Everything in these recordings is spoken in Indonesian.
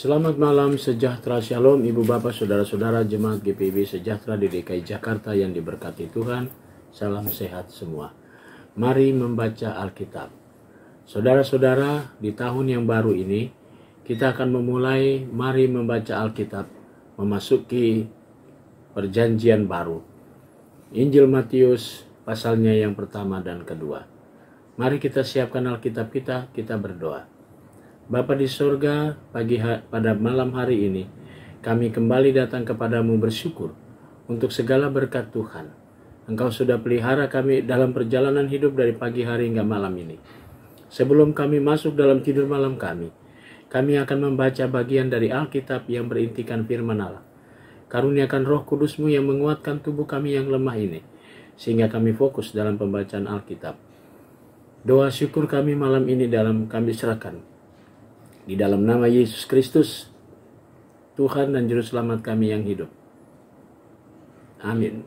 Selamat malam, sejahtera, shalom, ibu bapak, saudara-saudara jemaat GPIB sejahtera di DKI Jakarta yang diberkati Tuhan. Salam sehat semua. Mari membaca Alkitab. Saudara-saudara, di tahun yang baru ini, kita akan memulai mari membaca Alkitab, memasuki perjanjian baru. Injil Matius pasalnya yang pertama dan kedua. Mari kita siapkan Alkitab kita berdoa. Bapa di sorga, pada malam hari ini, kami kembali datang kepadamu bersyukur untuk segala berkat Tuhan. Engkau sudah pelihara kami dalam perjalanan hidup dari pagi hari hingga malam ini. Sebelum kami masuk dalam tidur malam kami akan membaca bagian dari Alkitab yang berintikan firman Allah. Karuniakan Roh Kudus-Mu yang menguatkan tubuh kami yang lemah ini, sehingga kami fokus dalam pembacaan Alkitab. Doa syukur kami malam ini kami serahkan di dalam nama Yesus Kristus, Tuhan dan Juru Selamat kami yang hidup. Amin.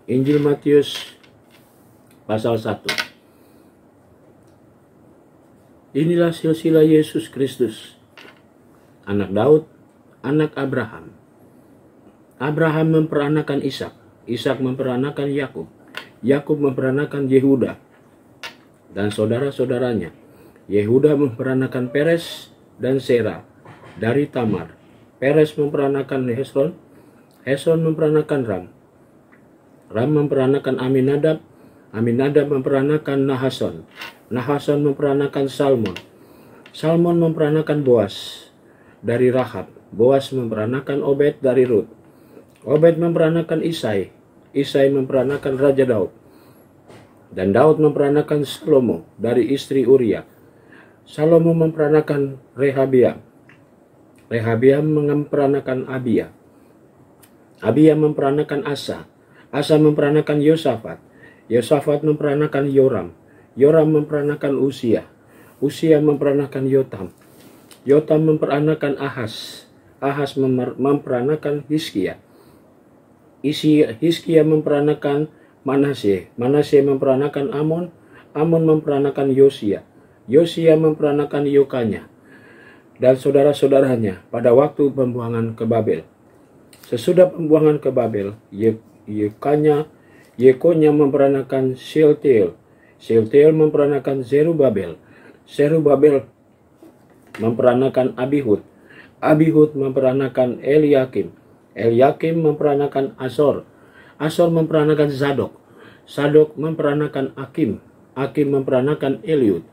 Injil Matius pasal 1. Inilah silsilah Yesus Kristus, anak Daud, anak Abraham. Abraham memperanakan Ishak, Ishak memperanakan Yakub, Yakub memperanakan Yehuda dan saudara-saudaranya. Yehuda memperanakan Peres dan Sera dari Tamar. Peres memperanakan Hesron, Hesron memperanakan Ram, Ram memperanakan Aminadab, Aminadab memperanakan Nahason, Nahason memperanakan Salmon, Salmon memperanakan Boas dari Rahab, Boas memperanakan Obed dari Rut, Obed memperanakan Isai, Isai memperanakan Raja Daud, dan Daud memperanakan Salomo dari istri Uria. Salomo memperanakan Rehabiam, Rehabiam memperanakan Abia, Abia memperanakan Asa, Asa memperanakan Yosafat, Yosafat memperanakan Yoram, Yoram memperanakan Usia, Usia memperanakan Yotam, Yotam memperanakan Ahas, Ahas memperanakan Hizkia, Hizkia memperanakan Manasye, Manasye memperanakan Amon, Amon memperanakan Yosia, Yosia memperanakan Yokanya dan saudara-saudaranya pada waktu pembuangan ke Babel. Sesudah pembuangan ke Babel, Yekonya memperanakan Shealtiel, Shealtiel memperanakan Zerubabel, Zerubabel memperanakan Abihud, Abihud memperanakan Eliakim, Eliakim memperanakan Azor, Azor memperanakan Zadok, Zadok memperanakan Akim, Akim memperanakan Eliud,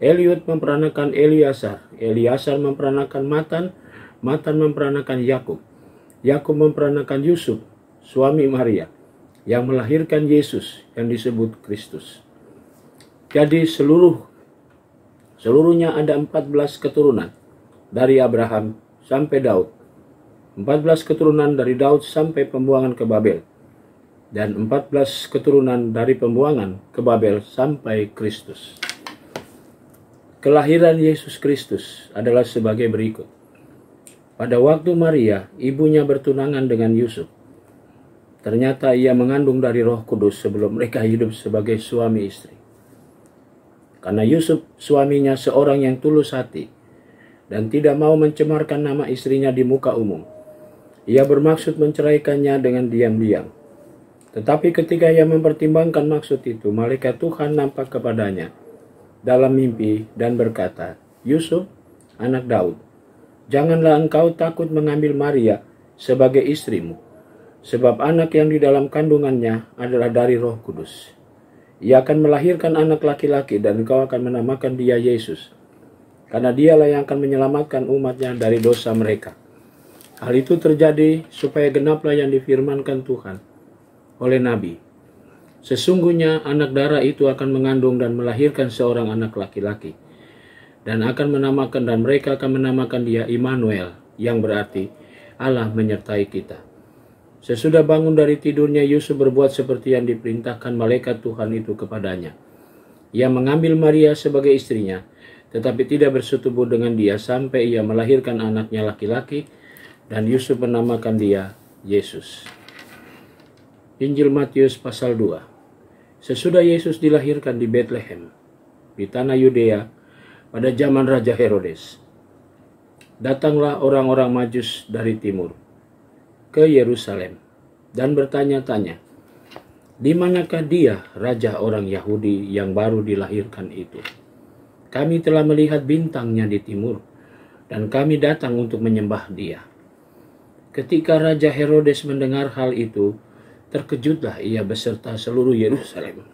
Eliud memperanakan Eliasar, Eliasar memperanakan Matan, Matan memperanakan Yakub, Yakub memperanakan Yusuf, suami Maria, yang melahirkan Yesus yang disebut Kristus. Jadi seluruhnya ada 14 keturunan dari Abraham sampai Daud. 14 keturunan dari Daud sampai pembuangan ke Babel, dan 14 keturunan dari pembuangan ke Babel sampai Kristus. Kelahiran Yesus Kristus adalah sebagai berikut. Pada waktu Maria, ibunya bertunangan dengan Yusuf, ternyata ia mengandung dari Roh Kudus sebelum mereka hidup sebagai suami istri. Karena Yusuf suaminya seorang yang tulus hati dan tidak mau mencemarkan nama istrinya di muka umum, ia bermaksud menceraikannya dengan diam-diam. Tetapi ketika ia mempertimbangkan maksud itu, malaikat Tuhan nampak kepadanya dalam mimpi dan berkata, "Yusuf, anak Daud, janganlah engkau takut mengambil Maria sebagai istrimu, sebab anak yang di dalam kandungannya adalah dari Roh Kudus. Ia akan melahirkan anak laki-laki dan engkau akan menamakan dia Yesus, karena dialah yang akan menyelamatkan umatnya dari dosa mereka." Hal itu terjadi supaya genaplah yang difirmankan Tuhan oleh Nabi. Sesungguhnya anak darah itu akan mengandung dan melahirkan seorang anak laki-laki, dan mereka akan menamakan dia Immanuel, yang berarti Allah menyertai kita. Sesudah bangun dari tidurnya, Yusuf berbuat seperti yang diperintahkan malaikat Tuhan itu kepadanya. Ia mengambil Maria sebagai istrinya, tetapi tidak bersetubuh dengan dia sampai ia melahirkan anaknya laki-laki, dan Yusuf menamakan dia Yesus. Injil Matius pasal 2. Sesudah Yesus dilahirkan di Bethlehem, di tanah Yudea, pada zaman Raja Herodes, datanglah orang-orang Majus dari timur ke Yerusalem dan bertanya-tanya, di manakah dia, raja orang Yahudi yang baru dilahirkan itu? Kami telah melihat bintangnya di timur, dan kami datang untuk menyembah dia. Ketika Raja Herodes mendengar hal itu, terkejutlah ia beserta seluruh Yerusalem.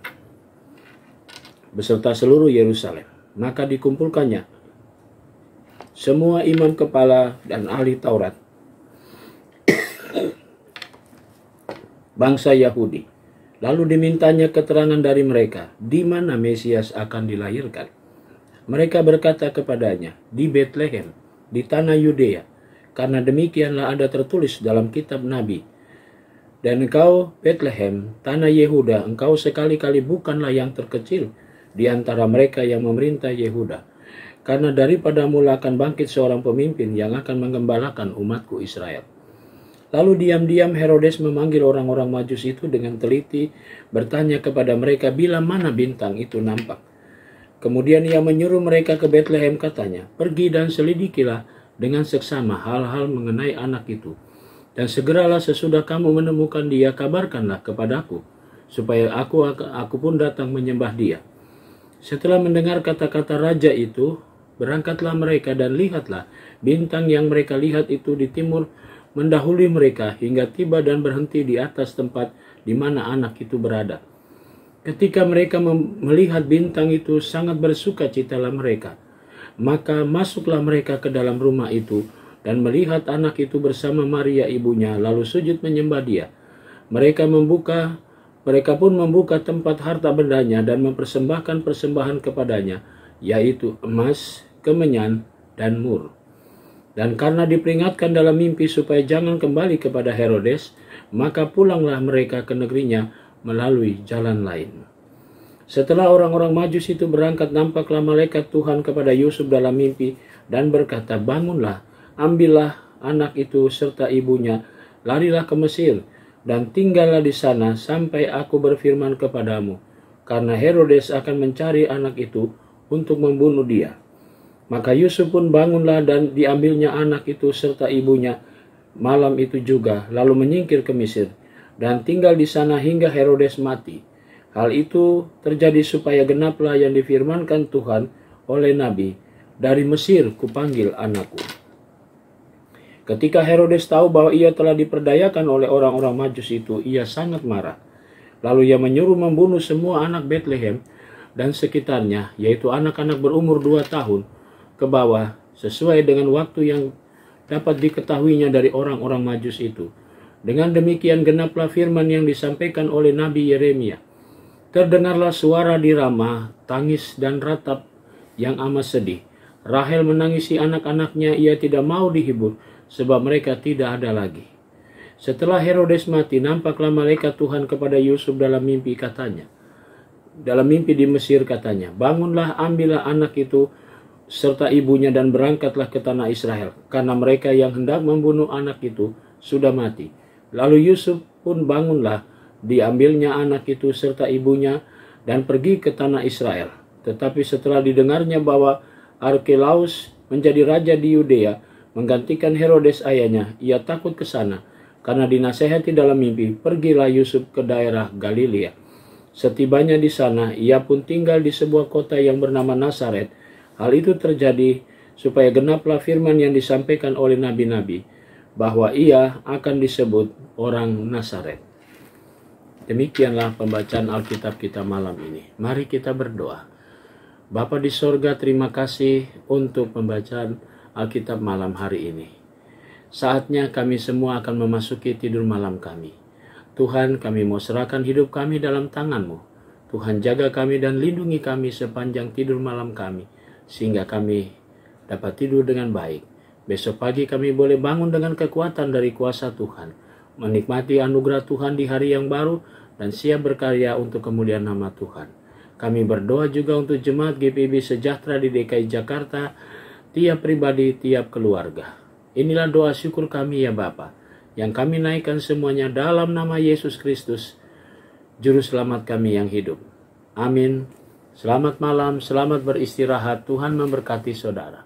Maka dikumpulkannya semua imam kepala dan ahli Taurat, bangsa Yahudi. Lalu dimintanya keterangan dari mereka, di mana Mesias akan dilahirkan. Mereka berkata kepadanya, di Bethlehem, di tanah Yudea, karena demikianlah ada tertulis dalam kitab Nabi. Dan engkau, Bethlehem, tanah Yehuda, engkau sekali-kali bukanlah yang terkecil di antara mereka yang memerintah Yehuda. Karena daripadamu akan bangkit seorang pemimpin yang akan menggembalakan umatku Israel. Lalu diam-diam Herodes memanggil orang-orang Majus itu dengan teliti, bertanya kepada mereka bila mana bintang itu nampak. Kemudian ia menyuruh mereka ke Bethlehem, katanya, pergi dan selidikilah dengan seksama hal-hal mengenai anak itu. Dan segeralah sesudah kamu menemukan dia, kabarkanlah kepadaku, supaya aku pun datang menyembah dia. Setelah mendengar kata-kata raja itu, berangkatlah mereka dan lihatlah, bintang yang mereka lihat itu di timur mendahului mereka hingga tiba dan berhenti di atas tempat di mana anak itu berada. Ketika mereka melihat bintang itu, sangat bersukacitalah mereka. Maka masuklah mereka ke dalam rumah itu dan melihat anak itu bersama Maria ibunya, lalu sujud menyembah dia. Mereka pun membuka tempat harta bendanya dan mempersembahkan persembahan kepadanya, yaitu emas, kemenyan, dan mur. Dan karena diperingatkan dalam mimpi supaya jangan kembali kepada Herodes, maka pulanglah mereka ke negerinya melalui jalan lain. Setelah orang-orang Majus itu berangkat, nampaklah malaikat Tuhan kepada Yusuf dalam mimpi dan berkata, bangunlah, ambillah anak itu serta ibunya, larilah ke Mesir, dan tinggallah di sana sampai aku berfirman kepadamu, karena Herodes akan mencari anak itu untuk membunuh dia. Maka Yusuf pun bangunlah dan diambilnya anak itu serta ibunya malam itu juga, lalu menyingkir ke Mesir dan tinggal di sana hingga Herodes mati. Hal itu terjadi supaya genaplah yang difirmankan Tuhan oleh Nabi, dari Mesir kupanggil anakku. Ketika Herodes tahu bahwa ia telah diperdayakan oleh orang-orang Majus itu, ia sangat marah. Lalu ia menyuruh membunuh semua anak Bethlehem dan sekitarnya, yaitu anak-anak berumur 2 tahun ke bawah, sesuai dengan waktu yang dapat diketahuinya dari orang-orang Majus itu. Dengan demikian genaplah firman yang disampaikan oleh Nabi Yeremia. Terdengarlah suara di Rama, tangis dan ratap yang amat sedih. Rahel menangisi anak-anaknya, ia tidak mau dihibur, sebab mereka tidak ada lagi. Setelah Herodes mati, nampaklah malaikat Tuhan kepada Yusuf dalam mimpi, katanya, dalam mimpi di Mesir, katanya, bangunlah, ambillah anak itu serta ibunya dan berangkatlah ke tanah Israel, karena mereka yang hendak membunuh anak itu sudah mati. Lalu Yusuf pun bangunlah, diambilnya anak itu serta ibunya dan pergi ke tanah Israel. Tetapi setelah didengarnya bahwa Arkelaus menjadi raja di Yudea, menggantikan Herodes ayahnya, ia takut ke sana. Karena dinasehati dalam mimpi, pergilah Yusuf ke daerah Galilea. Setibanya di sana, ia pun tinggal di sebuah kota yang bernama Nazaret. Hal itu terjadi supaya genaplah firman yang disampaikan oleh nabi-nabi, bahwa ia akan disebut orang Nazaret. Demikianlah pembacaan Alkitab kita malam ini. Mari kita berdoa. Bapa di sorga, terima kasih untuk pembacaan Alkitab malam hari ini. Saatnya kami semua akan memasuki tidur malam kami. Tuhan, kami mau serahkan hidup kami dalam tangan-Mu. Tuhan, jaga kami dan lindungi kami sepanjang tidur malam kami, sehingga kami dapat tidur dengan baik. Besok pagi kami boleh bangun dengan kekuatan dari kuasa Tuhan, menikmati anugerah Tuhan di hari yang baru, dan siap berkarya untuk kemuliaan nama Tuhan. Kami berdoa juga untuk jemaat GPIB Sejahtera di DKI Jakarta, tiap pribadi, tiap keluarga. Inilah doa syukur kami ya Bapa, yang kami naikkan semuanya dalam nama Yesus Kristus, Juru Selamat kami yang hidup. Amin. Selamat malam, selamat beristirahat. Tuhan memberkati saudara.